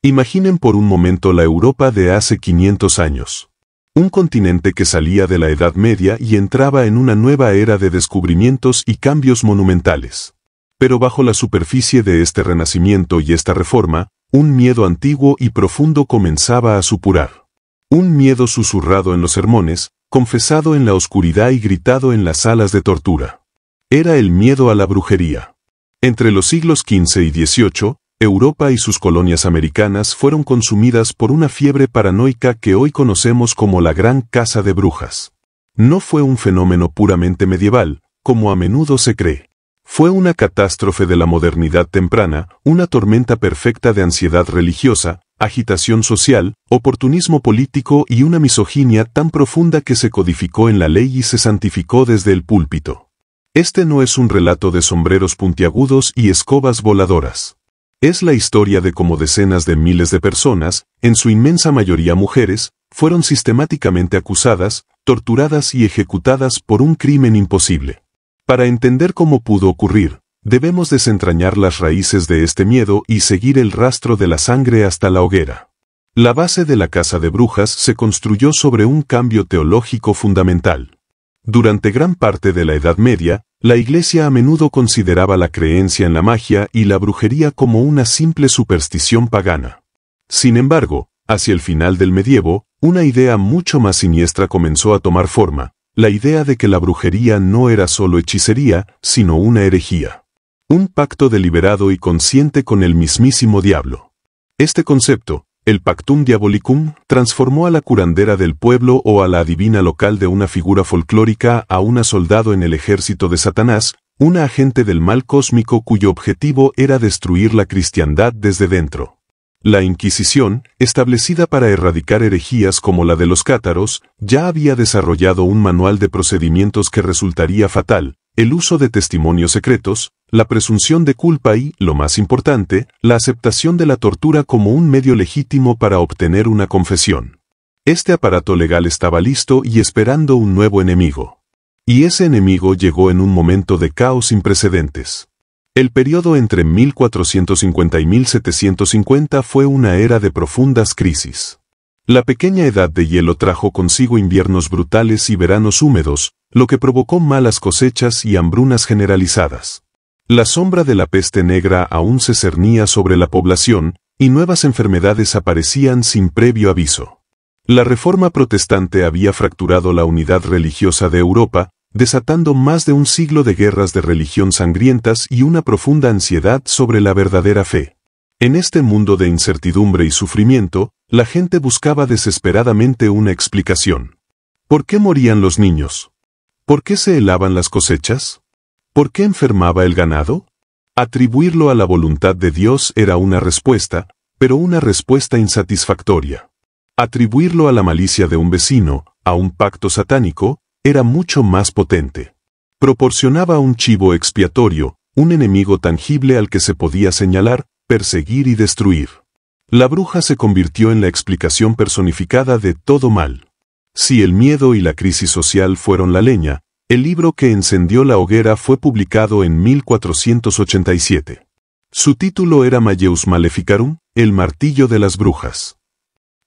Imaginen por un momento la Europa de hace 500 años. Un continente que salía de la Edad Media y entraba en una nueva era de descubrimientos y cambios monumentales. Pero bajo la superficie de este renacimiento y esta reforma, un miedo antiguo y profundo comenzaba a supurar. Un miedo susurrado en los sermones, confesado en la oscuridad y gritado en las salas de tortura. Era el miedo a la brujería. Entre los siglos XV y XVIII, Europa y sus colonias americanas fueron consumidas por una fiebre paranoica que hoy conocemos como la Gran Caza de Brujas. No fue un fenómeno puramente medieval, como a menudo se cree. Fue una catástrofe de la modernidad temprana, una tormenta perfecta de ansiedad religiosa, agitación social, oportunismo político y una misoginia tan profunda que se codificó en la ley y se santificó desde el púlpito. Este no es un relato de sombreros puntiagudos y escobas voladoras. Es la historia de cómo decenas de miles de personas, en su inmensa mayoría mujeres, fueron sistemáticamente acusadas, torturadas y ejecutadas por un crimen imposible. Para entender cómo pudo ocurrir, debemos desentrañar las raíces de este miedo y seguir el rastro de la sangre hasta la hoguera. La base de la caza de brujas se construyó sobre un cambio teológico fundamental. Durante gran parte de la Edad Media, la Iglesia a menudo consideraba la creencia en la magia y la brujería como una simple superstición pagana. Sin embargo, hacia el final del medievo, una idea mucho más siniestra comenzó a tomar forma, la idea de que la brujería no era solo hechicería, sino una herejía. Un pacto deliberado y consciente con el mismísimo diablo. Este concepto, el Pactum Diabolicum, transformó a la curandera del pueblo o a la adivina local de una figura folclórica a una soldado en el ejército de Satanás, una agente del mal cósmico cuyo objetivo era destruir la cristiandad desde dentro. La Inquisición, establecida para erradicar herejías como la de los cátaros, ya había desarrollado un manual de procedimientos que resultaría fatal: el uso de testimonios secretos, la presunción de culpa y, lo más importante, la aceptación de la tortura como un medio legítimo para obtener una confesión. Este aparato legal estaba listo y esperando un nuevo enemigo. Y ese enemigo llegó en un momento de caos sin precedentes. El periodo entre 1450 y 1750 fue una era de profundas crisis. La pequeña edad de hielo trajo consigo inviernos brutales y veranos húmedos, lo que provocó malas cosechas y hambrunas generalizadas. La sombra de la peste negra aún se cernía sobre la población, y nuevas enfermedades aparecían sin previo aviso. La Reforma protestante había fracturado la unidad religiosa de Europa, desatando más de un siglo de guerras de religión sangrientas y una profunda ansiedad sobre la verdadera fe. En este mundo de incertidumbre y sufrimiento, la gente buscaba desesperadamente una explicación. ¿Por qué morían los niños? ¿Por qué se helaban las cosechas? ¿Por qué enfermaba el ganado? Atribuirlo a la voluntad de Dios era una respuesta, pero una respuesta insatisfactoria. Atribuirlo a la malicia de un vecino, a un pacto satánico, era mucho más potente. Proporcionaba un chivo expiatorio, un enemigo tangible al que se podía señalar, perseguir y destruir. La bruja se convirtió en la explicación personificada de todo mal. Si el miedo y la crisis social fueron la leña, el libro que encendió la hoguera fue publicado en 1487. Su título era Malleus Maleficarum, el martillo de las brujas.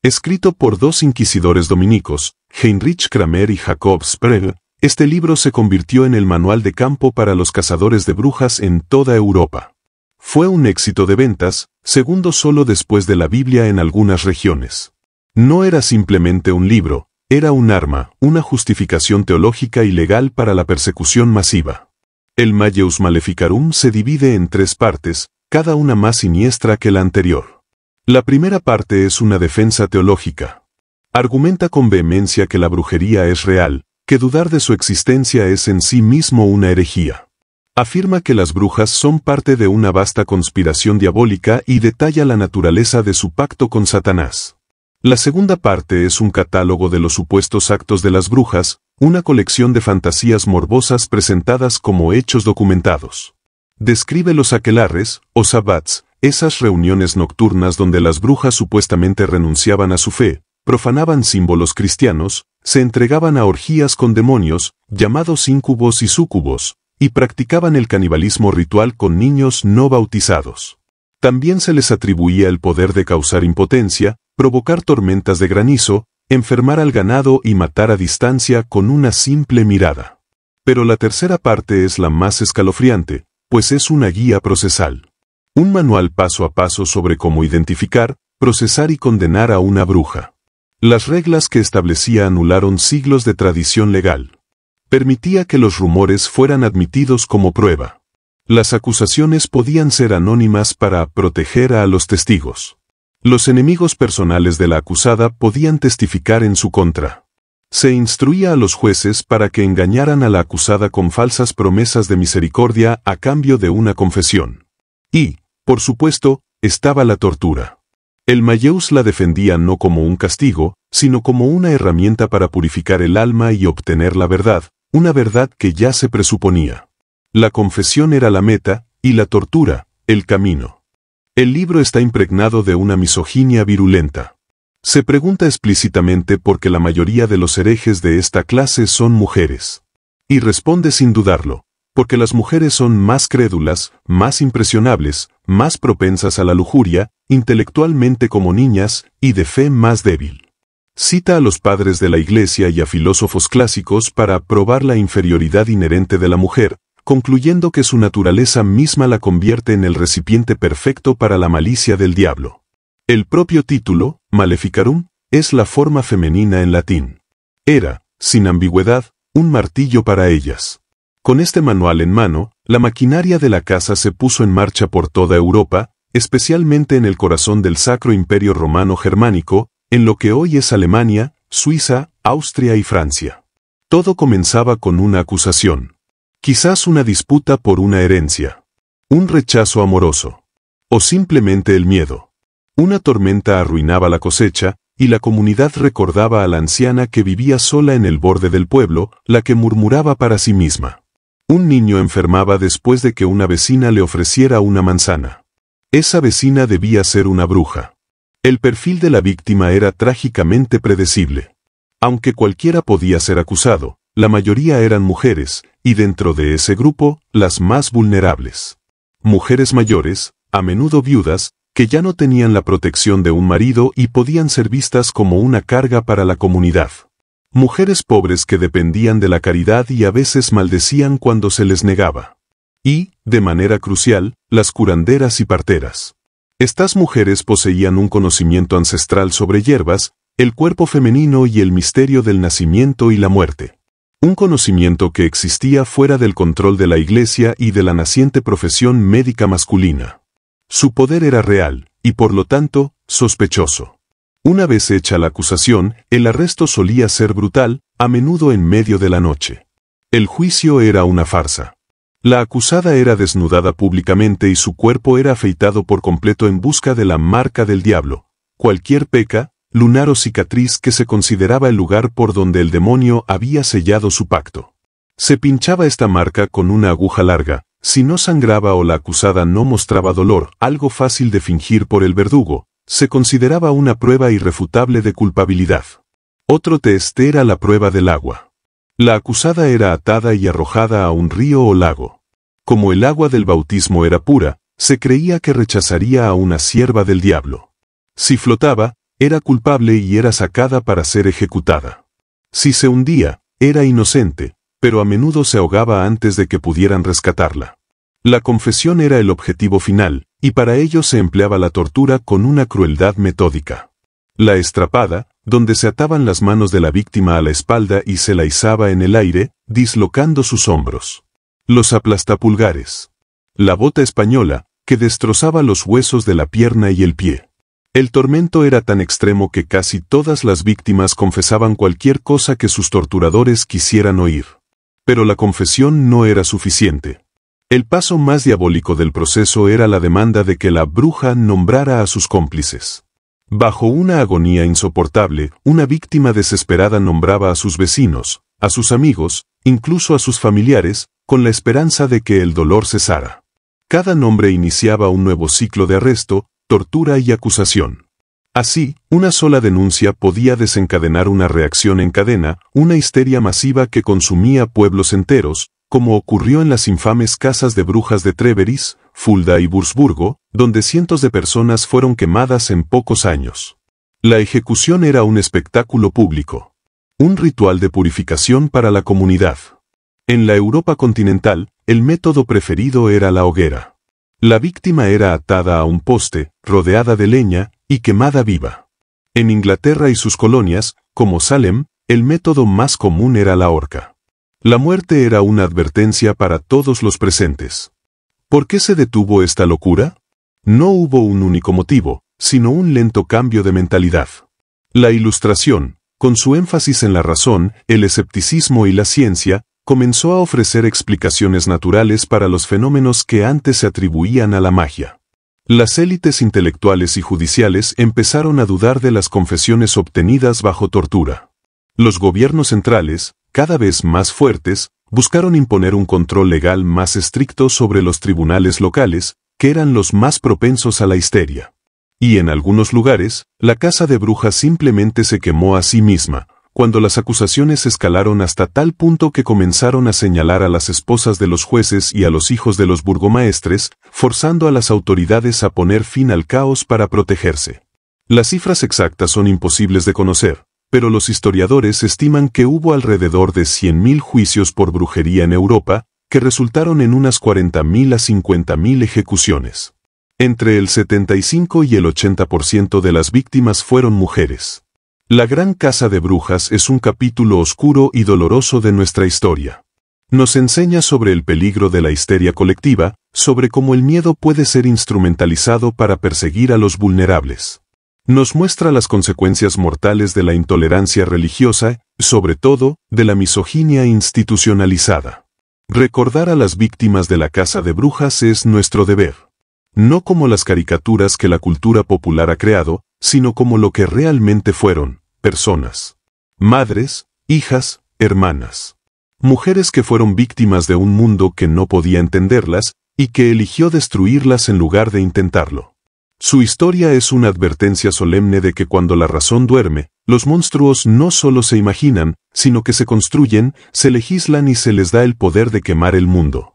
Escrito por dos inquisidores dominicos, Heinrich Kramer y Jacob Spreng, este libro se convirtió en el manual de campo para los cazadores de brujas en toda Europa. Fue un éxito de ventas, segundo solo después de la Biblia en algunas regiones. No era simplemente un libro, era un arma, una justificación teológica y legal para la persecución masiva. El Malleus Maleficarum se divide en 3 partes, cada una más siniestra que la anterior. La primera parte es una defensa teológica. Argumenta con vehemencia que la brujería es real, que dudar de su existencia es en sí mismo una herejía. Afirma que las brujas son parte de una vasta conspiración diabólica y detalla la naturaleza de su pacto con Satanás. La segunda parte es un catálogo de los supuestos actos de las brujas, una colección de fantasías morbosas presentadas como hechos documentados. Describe los aquelarres, o sabbats, esas reuniones nocturnas donde las brujas supuestamente renunciaban a su fe, profanaban símbolos cristianos, se entregaban a orgías con demonios, llamados íncubos y súcubos, y practicaban el canibalismo ritual con niños no bautizados. También se les atribuía el poder de causar impotencia, provocar tormentas de granizo, enfermar al ganado y matar a distancia con una simple mirada. Pero la tercera parte es la más escalofriante, pues es una guía procesal. Un manual paso a paso sobre cómo identificar, procesar y condenar a una bruja. Las reglas que establecía anularon siglos de tradición legal. Permitía que los rumores fueran admitidos como prueba. Las acusaciones podían ser anónimas para proteger a los testigos. Los enemigos personales de la acusada podían testificar en su contra. Se instruía a los jueces para que engañaran a la acusada con falsas promesas de misericordia a cambio de una confesión. Y, por supuesto, estaba la tortura. El Mayeus la defendía no como un castigo, sino como una herramienta para purificar el alma y obtener la verdad, una verdad que ya se presuponía. La confesión era la meta, y la tortura, el camino. El libro está impregnado de una misoginia virulenta. Se pregunta explícitamente por qué la mayoría de los herejes de esta clase son mujeres. Y responde sin dudarlo, porque las mujeres son más crédulas, más impresionables, más propensas a la lujuria, intelectualmente como niñas, y de fe más débil. Cita a los padres de la Iglesia y a filósofos clásicos para probar la inferioridad inherente de la mujer, concluyendo que su naturaleza misma la convierte en el recipiente perfecto para la malicia del diablo. El propio título, Maleficarum, es la forma femenina en latín. Era, sin ambigüedad, un martillo para ellas. Con este manual en mano, la maquinaria de la casa se puso en marcha por toda Europa, especialmente en el corazón del Sacro Imperio Romano Germánico, en lo que hoy es Alemania, Suiza, Austria y Francia. Todo comenzaba con una acusación. Quizás una disputa por una herencia. Un rechazo amoroso. O simplemente el miedo. Una tormenta arruinaba la cosecha, y la comunidad recordaba a la anciana que vivía sola en el borde del pueblo, la que murmuraba para sí misma. Un niño enfermaba después de que una vecina le ofreciera una manzana. Esa vecina debía ser una bruja. El perfil de la víctima era trágicamente predecible. Aunque cualquiera podía ser acusado, la mayoría eran mujeres, y dentro de ese grupo, las más vulnerables. Mujeres mayores, a menudo viudas, que ya no tenían la protección de un marido y podían ser vistas como una carga para la comunidad. Mujeres pobres que dependían de la caridad y a veces maldecían cuando se les negaba. Y, de manera crucial, las curanderas y parteras. Estas mujeres poseían un conocimiento ancestral sobre hierbas, el cuerpo femenino y el misterio del nacimiento y la muerte. Un conocimiento que existía fuera del control de la Iglesia y de la naciente profesión médica masculina. Su poder era real, y por lo tanto, sospechoso. Una vez hecha la acusación, el arresto solía ser brutal, a menudo en medio de la noche. El juicio era una farsa. La acusada era desnudada públicamente y su cuerpo era afeitado por completo en busca de la marca del diablo, cualquier peca, lunar o cicatriz que se consideraba el lugar por donde el demonio había sellado su pacto. Se pinchaba esta marca con una aguja larga, si no sangraba o la acusada no mostraba dolor, algo fácil de fingir por el verdugo, se consideraba una prueba irrefutable de culpabilidad. Otro test era la prueba del agua. La acusada era atada y arrojada a un río o lago. Como el agua del bautismo era pura, se creía que rechazaría a una sierva del diablo. Si flotaba, era culpable y era sacada para ser ejecutada. Si se hundía, era inocente, pero a menudo se ahogaba antes de que pudieran rescatarla. La confesión era el objetivo final, y para ello se empleaba la tortura con una crueldad metódica. La estrapada, donde se ataban las manos de la víctima a la espalda y se la izaba en el aire, dislocando sus hombros. Los aplastapulgares. La bota española, que destrozaba los huesos de la pierna y el pie. El tormento era tan extremo que casi todas las víctimas confesaban cualquier cosa que sus torturadores quisieran oír. Pero la confesión no era suficiente. El paso más diabólico del proceso era la demanda de que la bruja nombrara a sus cómplices. Bajo una agonía insoportable, una víctima desesperada nombraba a sus vecinos, a sus amigos, incluso a sus familiares, con la esperanza de que el dolor cesara. Cada nombre iniciaba un nuevo ciclo de arresto, tortura y acusación. Así, una sola denuncia podía desencadenar una reacción en cadena, una histeria masiva que consumía pueblos enteros, como ocurrió en las infames casas de brujas de Treveris, Fulda y Wurzburgo, donde cientos de personas fueron quemadas en pocos años. La ejecución era un espectáculo público, un ritual de purificación para la comunidad. En la Europa continental, el método preferido era la hoguera. La víctima era atada a un poste, rodeada de leña, y quemada viva. En Inglaterra y sus colonias, como Salem, el método más común era la horca. La muerte era una advertencia para todos los presentes. ¿Por qué se detuvo esta locura? No hubo un único motivo, sino un lento cambio de mentalidad. La Ilustración, con su énfasis en la razón, el escepticismo y la ciencia, comenzó a ofrecer explicaciones naturales para los fenómenos que antes se atribuían a la magia. Las élites intelectuales y judiciales empezaron a dudar de las confesiones obtenidas bajo tortura. Los gobiernos centrales, cada vez más fuertes, buscaron imponer un control legal más estricto sobre los tribunales locales, que eran los más propensos a la histeria. Y en algunos lugares, la casa de brujas simplemente se quemó a sí misma, cuando las acusaciones escalaron hasta tal punto que comenzaron a señalar a las esposas de los jueces y a los hijos de los burgomaestres, forzando a las autoridades a poner fin al caos para protegerse. Las cifras exactas son imposibles de conocer, pero los historiadores estiman que hubo alrededor de 100.000 juicios por brujería en Europa, que resultaron en unas 40.000 a 50.000 ejecuciones. Entre el 75 y el 80% de las víctimas fueron mujeres. La Gran Casa de Brujas es un capítulo oscuro y doloroso de nuestra historia. Nos enseña sobre el peligro de la histeria colectiva, sobre cómo el miedo puede ser instrumentalizado para perseguir a los vulnerables. Nos muestra las consecuencias mortales de la intolerancia religiosa, sobre todo, de la misoginia institucionalizada. Recordar a las víctimas de la Casa de Brujas es nuestro deber. No como las caricaturas que la cultura popular ha creado, sino como lo que realmente fueron, personas. Madres, hijas, hermanas. Mujeres que fueron víctimas de un mundo que no podía entenderlas, y que eligió destruirlas en lugar de intentarlo. Su historia es una advertencia solemne de que cuando la razón duerme, los monstruos no solo se imaginan, sino que se construyen, se legislan y se les da el poder de quemar el mundo.